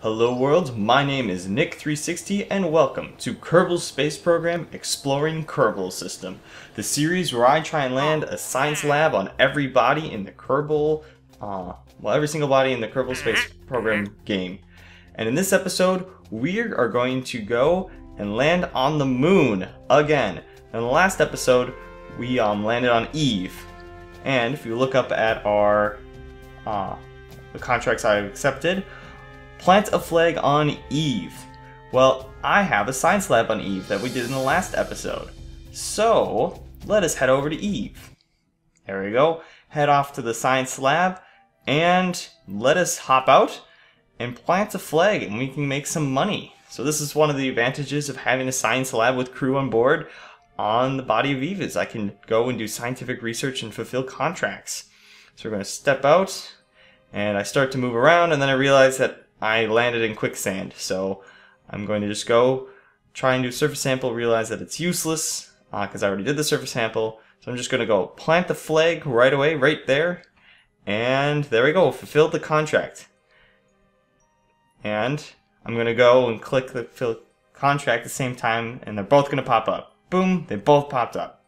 Hello world, my name is Nick360 and welcome to Kerbal's space program Exploring Kerbal System, the series where I try and land a science lab on every body in the Kerbal, every single body in the Kerbal space program game. And in this episode, we are going to go and land on the moon again. In the last episode, we landed on Eve. And if you look up at our the contracts I've accepted, plant a flag on Eve. Well, I have a science lab on Eve that we did in the last episode. So, let us head over to Eve. There we go. Head off to the science lab and let us hop out and plant a flag and we can make some money. So this is one of the advantages of having a science lab with crew on board on the body of Eve is I can go and do scientific research and fulfill contracts. So we're going to step out and I start to move around and then I realize that I landed in quicksand, so I'm going to just go try and do surface sample, realize that it's useless because I already did the surface sample. So I'm just going to go plant the flag right away, right there, and there we go, fulfilled the contract. And I'm going to go and click the fill contract at the same time, and they're both going to pop up. Boom, they both popped up.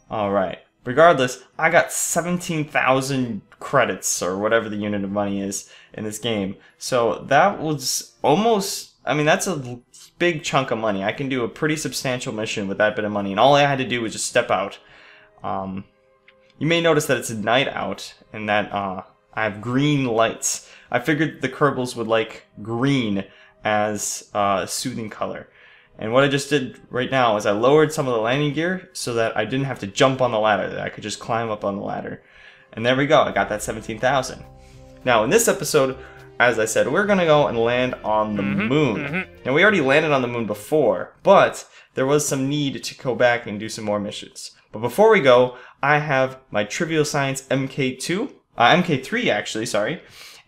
Alright, regardless, I got 17,000 credits, or whatever the unit of money is, in this game. So that was almost, I mean, that's a big chunk of money. I can do a pretty substantial mission with that bit of money, and all I had to do was just step out. You may notice that it's a night out, and that I have green lights. I figured the Kerbals would like green as a soothing color. And what I just did right now is I lowered some of the landing gear so that I didn't have to jump on the ladder, that I could just climb up on the ladder. And there we go, I got that 17,000. Now in this episode, as I said, we're going to go and land on the moon. Now we already landed on the moon before, but there was some need to go back and do some more missions. But before we go, I have my Trivial Science MK3 actually, sorry.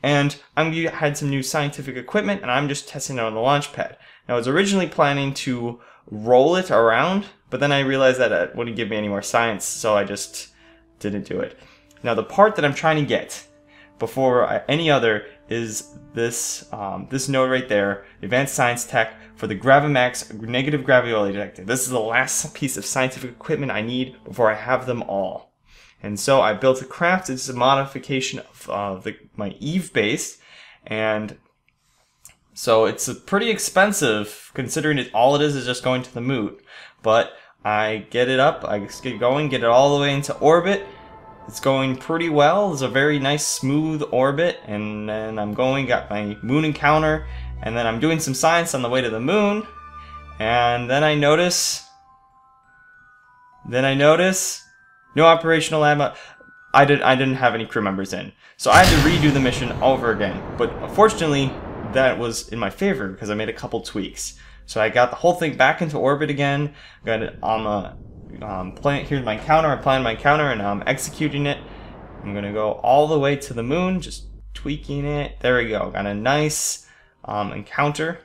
And I had some new scientific equipment and I'm just testing it on the launch pad. Now I was originally planning to roll it around, but then I realized that it wouldn't give me any more science, so I just didn't do it. Now the part that I'm trying to get before any other is this this node right there, Advanced Science Tech for the Gravimax Negative Gravity Detector. This is the last piece of scientific equipment I need before I have them all. And so I built a craft. It's a modification of my Eve base, and so it's pretty expensive considering all it is just going to the moon. But I get it up, I get going, get it all the way into orbit. It's going pretty well. It's a very nice smooth orbit, and then I'm going, got my moon encounter, and then I'm doing some science on the way to the moon, and then I notice no operational lab. I didn't have any crew members in, so I had to redo the mission over again. But fortunately, that was in my favor because I made a couple tweaks. So I got the whole thing back into orbit again. Got it on the here's my encounter. I planned my encounter and now I'm executing it. I'm gonna go all the way to the moon, just tweaking it. There we go. Got a nice encounter.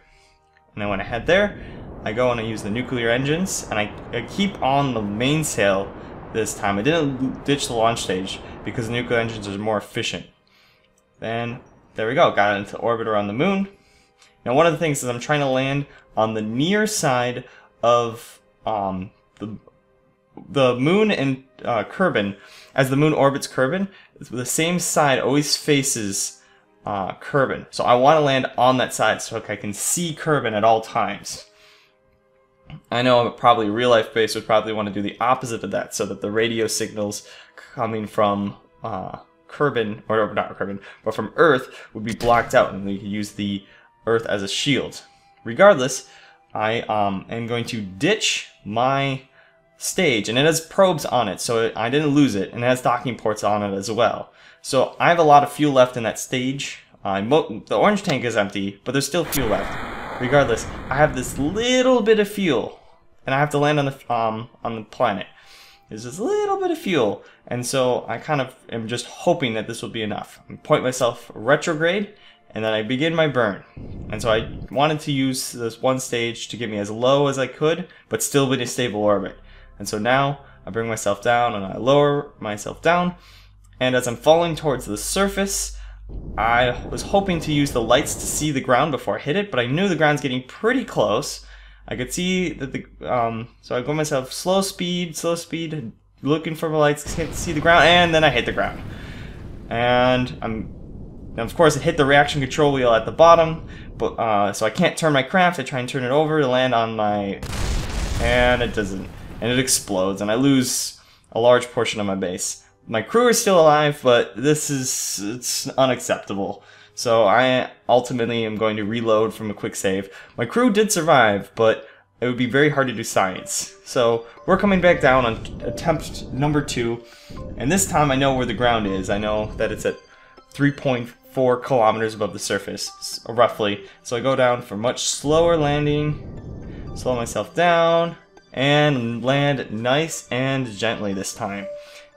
And then when I head there, I go and I use the nuclear engines, and I keep on the mainsail this time. I didn't ditch the launch stage because the nuclear engines are more efficient. Then there we go. Got into orbit around the moon. Now one of the things is I'm trying to land on the near side of the moon and Kerbin. As the moon orbits Kerbin, the same side always faces Kerbin. So I want to land on that side so I can see Kerbin at all times. I know probably real life base would probably want to do the opposite of that so that the radio signals coming from Kerbin, or not Kerbin, but from Earth would be blocked out and we could use the Earth as a shield. Regardless, I am going to ditch my stage, and it has probes on it, so I didn't lose it, and it has docking ports on it as well. So I have a lot of fuel left in that stage. The orange tank is empty, but there's still fuel left. Regardless, I have this little bit of fuel, and I have to land on the planet. There's this little bit of fuel, and so I kind of am just hoping that this will be enough. I point myself retrograde, and then I begin my burn. And so I wanted to use this one stage to get me as low as I could, but still in a stable orbit. And so now I bring myself down and I lower myself down, and as I'm falling towards the surface, I was hoping to use the lights to see the ground before I hit it, but I knew the ground's getting pretty close. I could see that so I go myself slow speed, looking for the lights to see the ground, and then I hit the ground. And of course it hit the reaction control wheel at the bottom, but so I can't turn my craft. I try and turn it over to land on my, and it doesn't, and it explodes, and I lose a large portion of my base. My crew is still alive, but it's unacceptable. So I ultimately am going to reload from a quick save. My crew did survive, but it would be very hard to do science. So we're coming back down on attempt number 2, and this time I know where the ground is. I know that it's at 3.4 kilometers above the surface, roughly. So I go down for much slower landing, slow myself down, and land nice and gently this time.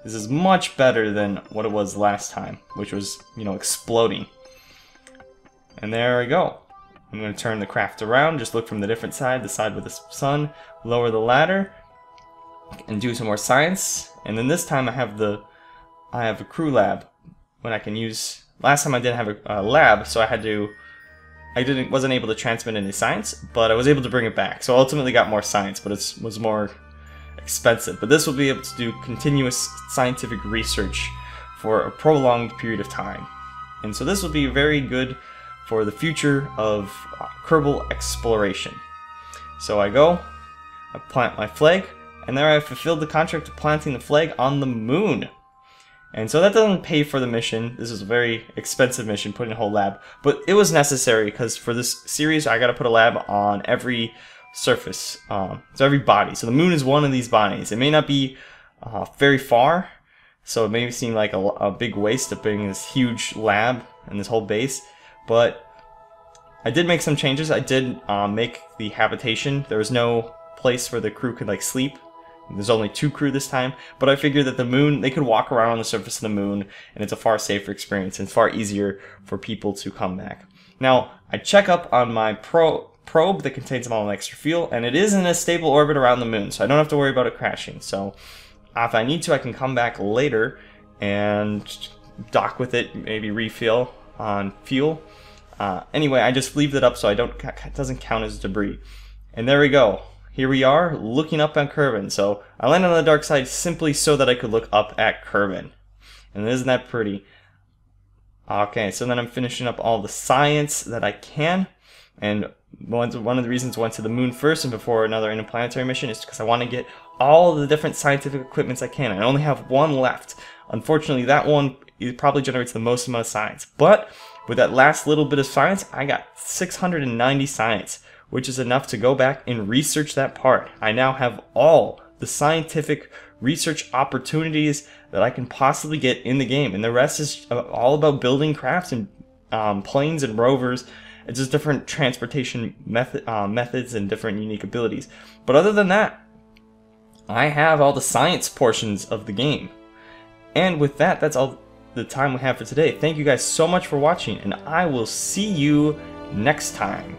This is much better than what it was last time, which was, exploding. And there we go. I'm going to turn the craft around, just look from the different side, the side with the sun, lower the ladder, and do some more science. And then this time I have a crew lab when I can use. Last time I didn't have a lab, so I wasn't able to transmit any science, but I was able to bring it back. So I ultimately got more science, but it was more expensive. But this will be able to do continuous scientific research for a prolonged period of time. And so this will be very good for the future of Kerbal exploration. So I plant my flag, and there I fulfilled the contract of planting the flag on the moon. And so that doesn't pay for the mission. This is a very expensive mission, putting a whole lab, but it was necessary because for this series I gotta put a lab on every surface, so every body. So the moon is one of these bodies. It may not be very far, so it may seem like a big waste of building this huge lab and this whole base, but I did make some changes. I did make the habitation. There was no place where the crew could sleep. There's only 2 crew this time, but I figured that the moon, they could walk around on the surface of the moon, and it's a far safer experience, and it's far easier for people to come back. Now, I check up on my probe that contains all my extra fuel, and it is in a stable orbit around the moon, so I don't have to worry about it crashing. So if I need to, I can come back later and dock with it, maybe refill on fuel. Anyway, I just leave it up so it doesn't count as debris. And there we go. Here we are, looking up at Kerbin. So I landed on the dark side simply so that I could look up at Kerbin. And isn't that pretty? Okay, so then I'm finishing up all the science that I can. And one of the reasons I went to the moon first and before another interplanetary mission is because I want to get all the different scientific equipments I can. I only have one left. Unfortunately, that one probably generates the most amount of science. But with that last little bit of science, I got 690 science, which is enough to go back and research that part. I now have all the scientific research opportunities that I can possibly get in the game, and the rest is all about building crafts and planes and rovers. It's just different transportation methods and different unique abilities. But other than that, I have all the science portions of the game. And with that, that's all the time we have for today. Thank you guys so much for watching, and I will see you next time.